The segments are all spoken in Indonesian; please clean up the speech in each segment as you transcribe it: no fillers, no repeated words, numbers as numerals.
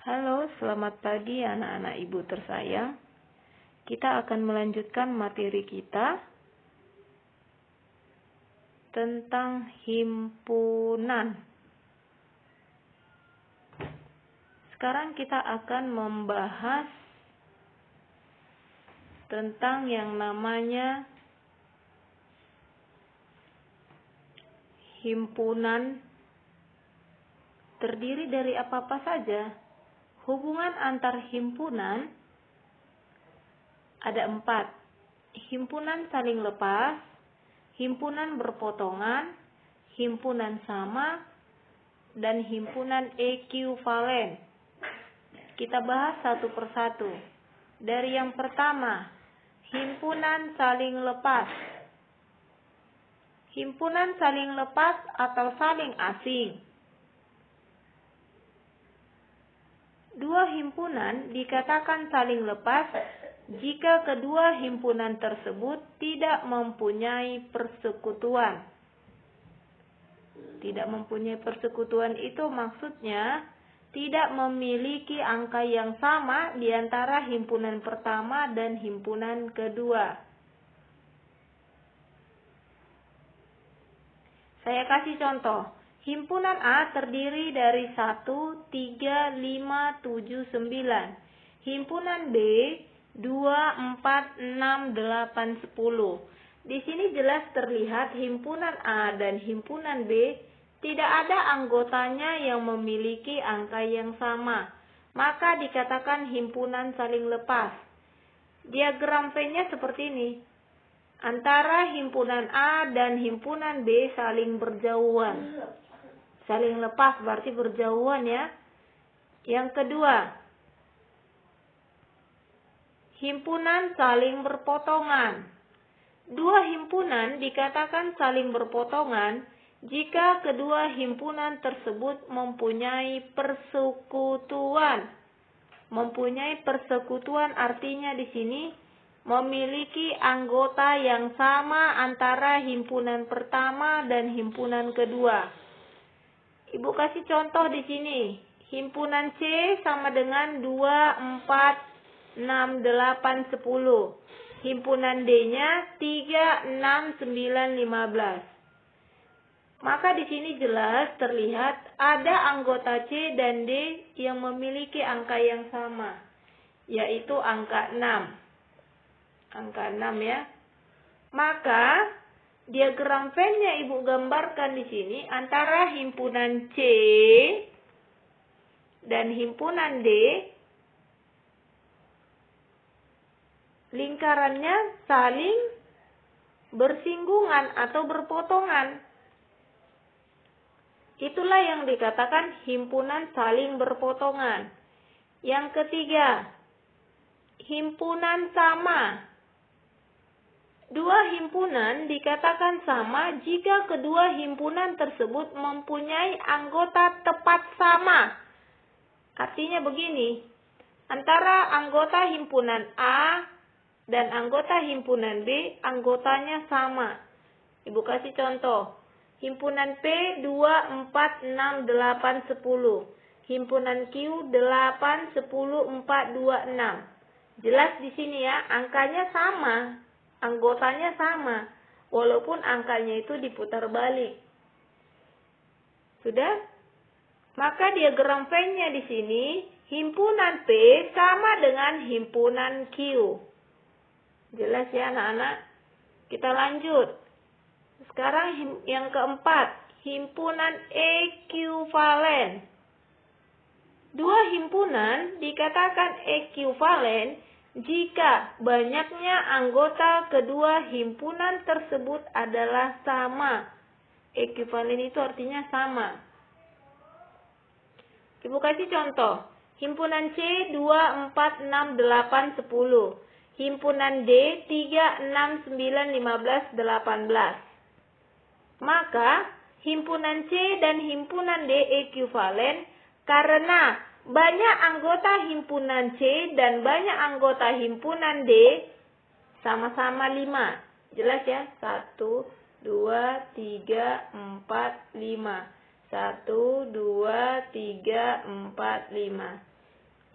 Halo, selamat pagi anak-anak ibu tersayang. Kita akan melanjutkan materi kita tentang himpunan. Sekarang kita akan membahas tentang yang namanya himpunan. Terdiri dari apa-apa saja? Hubungan antar himpunan ada 4. Himpunan saling lepas, himpunan berpotongan, himpunan sama, dan himpunan ekuivalen. Kita bahas satu persatu. Dari yang pertama, himpunan saling lepas. Himpunan saling lepas atau saling asing. Dua himpunan dikatakan saling lepas jika kedua himpunan tersebut tidak mempunyai persekutuan. Tidak mempunyai persekutuan itu maksudnya tidak memiliki angka yang sama di antara himpunan pertama dan himpunan kedua. Saya kasih contoh. Himpunan A terdiri dari 1, 3, 5, 7, 9. Himpunan B 2, 4, 6, 8, 10. Di sini jelas terlihat himpunan A dan himpunan B tidak ada anggotanya yang memiliki angka yang sama. Maka dikatakan himpunan saling lepas. Diagram P-nya seperti ini. Antara himpunan A dan himpunan B saling berjauhan. Saling lepas berarti berjauhan ya. Yang kedua, himpunan saling berpotongan. Dua himpunan dikatakan saling berpotongan jika kedua himpunan tersebut mempunyai persekutuan. Mempunyai persekutuan artinya di sini memiliki anggota yang sama antara himpunan pertama dan himpunan kedua. Ibu kasih contoh di sini. Himpunan C sama dengan 2, 4, 6, 8, 10. Himpunan D-nya 3, 6, 9, 15. Maka di sini jelas terlihat ada anggota C dan D yang memiliki angka yang sama, yaitu angka 6. Angka 6 ya. Maka diagram Venn-nya Ibu gambarkan di sini antara himpunan C dan himpunan D. Lingkarannya saling bersinggungan atau berpotongan. Itulah yang dikatakan himpunan saling berpotongan. Yang ketiga, himpunan sama. Dua himpunan dikatakan sama jika kedua himpunan tersebut mempunyai anggota tepat sama. Artinya begini, antara anggota himpunan A dan anggota himpunan B, anggotanya sama. Ibu kasih contoh. Himpunan P 2, 4, 6, 8, 10. Himpunan Q 8, 10, 4, 2, 6. Jelas di sini ya, angkanya sama. Anggotanya sama, walaupun angkanya itu diputar balik. Sudah? Maka diagram Venn-nya di sini, himpunan P sama dengan himpunan Q. Jelas ya anak-anak? Kita lanjut. Sekarang yang keempat, himpunan ekuivalen. Dua himpunan dikatakan ekuivalen jika banyaknya anggota kedua himpunan tersebut adalah sama. Ekuivalen itu artinya sama. Ibu kasih contoh. Himpunan C 2, 4, 6, 8, 10. Himpunan D 3, 6, 9, 15, 18. Maka himpunan C dan himpunan D ekuivalen karena banyak anggota himpunan C dan banyak anggota himpunan D sama-sama 5. Jelas ya? 1, 2, 3, 4, 5. 1, 2, 3, 4, 5.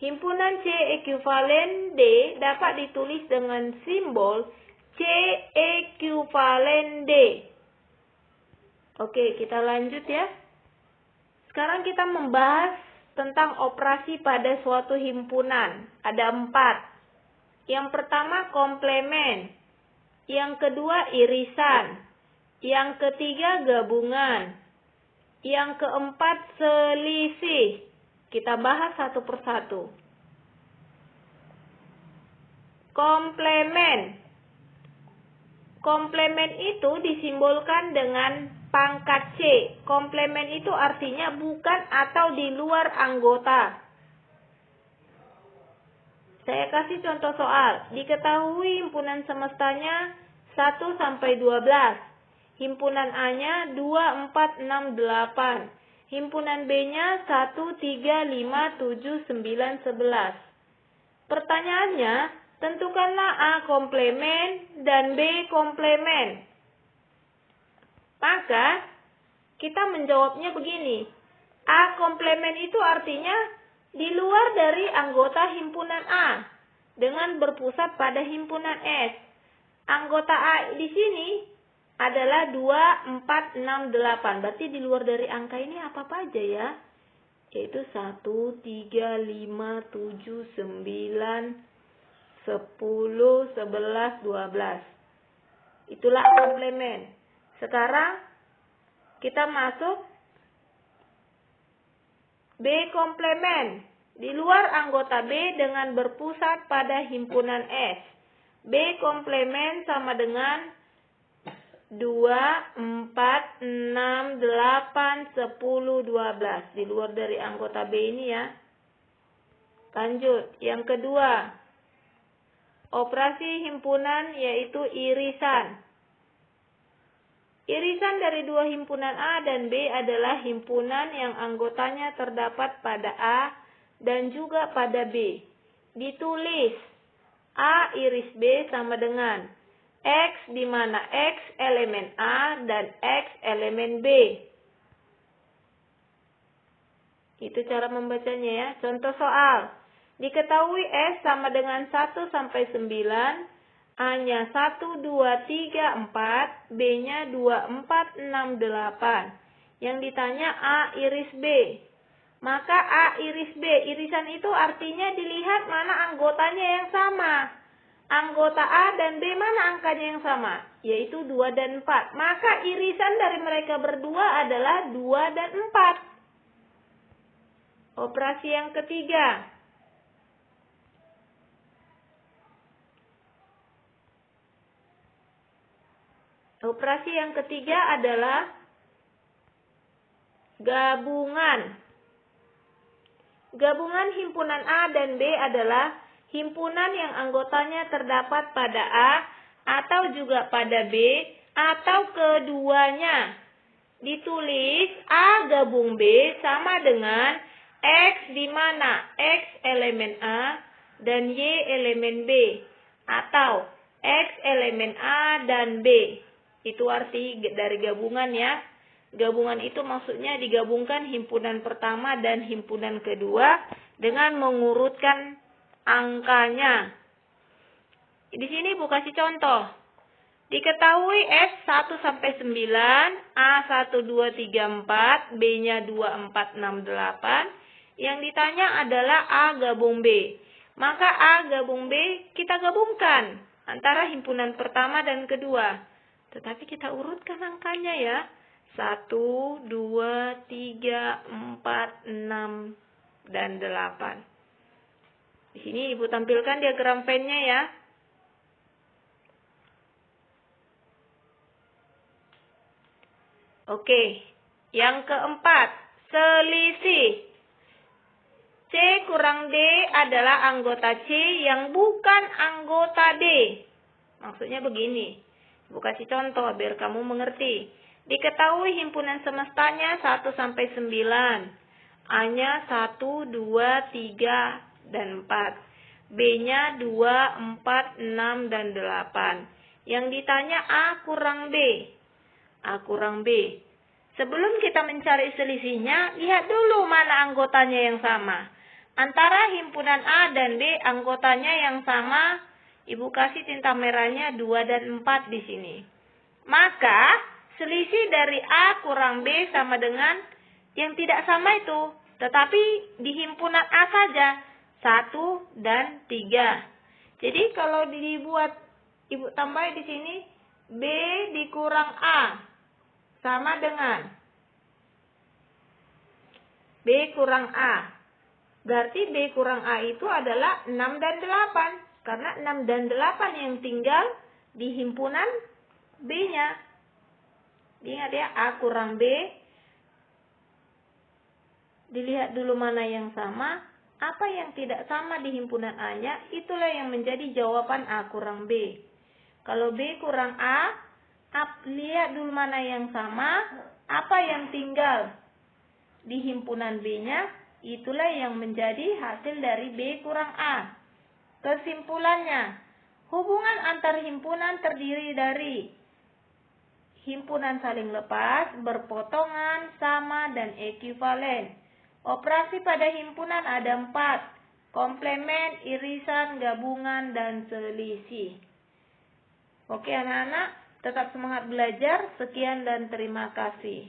Himpunan C ekuivalen D dapat ditulis dengan simbol C ekuivalen D. Oke, kita lanjut ya. Sekarang kita membahas tentang operasi pada suatu himpunan. Ada 4. Yang pertama komplemen. Yang kedua irisan. Yang ketiga gabungan. Yang keempat selisih. Kita bahas satu persatu. Komplemen. Komplemen itu disimbolkan dengan pangkat C. Komplemen itu artinya bukan atau di luar anggota. Saya kasih contoh soal. Diketahui himpunan semestanya 1 sampai 12. Himpunan A-nya 2, 4, 6, 8. Himpunan B-nya 1, 3, 5, 7, 9, 11. Pertanyaannya, tentukanlah A komplemen dan B komplemen. Maka, kita menjawabnya begini. A komplemen itu artinya di luar dari anggota himpunan A dengan berpusat pada himpunan S. Anggota A di sini adalah 2, 4, 6, 8. Berarti di luar dari angka ini apa aja ya? Yaitu 1, 3, 5, 7, 9, 10, 11, 12. Itulah komplemen. Sekarang kita masuk B komplemen. Di luar anggota B dengan berpusat pada himpunan S. B komplemen sama dengan 2, 4, 6, 8, 10, 12. Di luar dari anggota B ini ya. Lanjut. Yang kedua. Operasi himpunan yaitu irisan. Irisan dari dua himpunan A dan B adalah himpunan yang anggotanya terdapat pada A dan juga pada B. Ditulis A iris B sama dengan X di mana X elemen A dan X elemen B. Itu cara membacanya ya. Contoh soal. Diketahui S sama dengan 1 sampai 9, A-nya 1, 2, 3, 4, B-nya 2, 4, 6, 8. Yang ditanya A iris B. Maka A iris B, irisan itu artinya dilihat mana anggotanya yang sama. Anggota A dan B mana angkanya yang sama? Yaitu 2 dan 4. Maka irisan dari mereka berdua adalah 2 dan 4. Operasi yang ketiga. Operasi yang ketiga adalah gabungan. Gabungan himpunan A dan B adalah himpunan yang anggotanya terdapat pada A atau juga pada B atau keduanya. Ditulis A gabung B sama dengan X di mana X elemen A dan Y elemen B atau X elemen A dan B. Itu arti dari gabungan ya. Gabungan itu maksudnya digabungkan himpunan pertama dan himpunan kedua dengan mengurutkan angkanya. Di sini Ibu kasih contoh. Diketahui S 1 sampai 9, A 1, 2, 3, 4, B-nya 2, 4, 6, 8. Yang ditanya adalah A gabung B. Maka A gabung B kita gabungkan antara himpunan pertama dan kedua. Tetapi kita urutkan angkanya ya. 1, 2, 3, 4, 6, dan 8. Di sini Ibu tampilkan diagram Venn-nya ya. Oke. Yang keempat, selisih. C kurang D adalah anggota C yang bukan anggota D. Maksudnya begini. Ibu kasih contoh biar kamu mengerti. Diketahui himpunan semestanya 1 sampai 9. A-nya 1, 2, 3, dan 4. B-nya 2, 4, 6, dan 8. Yang ditanya A kurang B. A kurang B. Sebelum kita mencari selisihnya, lihat dulu mana anggotanya yang sama. Antara himpunan A dan B anggotanya yang sama, Ibu kasih tinta merahnya 2 dan 4 di sini. Maka selisih dari A kurang B sama dengan yang tidak sama itu, tetapi di himpunan A saja, 1 dan 3. Jadi kalau dibuat, Ibu tambah di sini, B dikurang A sama dengan B kurang A. Berarti B kurang A itu adalah 6 dan 8. Karena 6 dan 8 yang tinggal di himpunan B-nya. Ingat ya, A kurang B. Dilihat dulu mana yang sama. Apa yang tidak sama di himpunan A-nya, itulah yang menjadi jawaban A kurang B. Kalau B kurang A, lihat dulu mana yang sama. Apa yang tinggal di himpunan B-nya, itulah yang menjadi hasil dari B kurang A. Kesimpulannya, hubungan antar himpunan terdiri dari himpunan saling lepas, berpotongan, sama, dan ekuivalen. Operasi pada himpunan ada 4, komplement, irisan, gabungan, dan selisih. Oke anak-anak, tetap semangat belajar. Sekian dan terima kasih.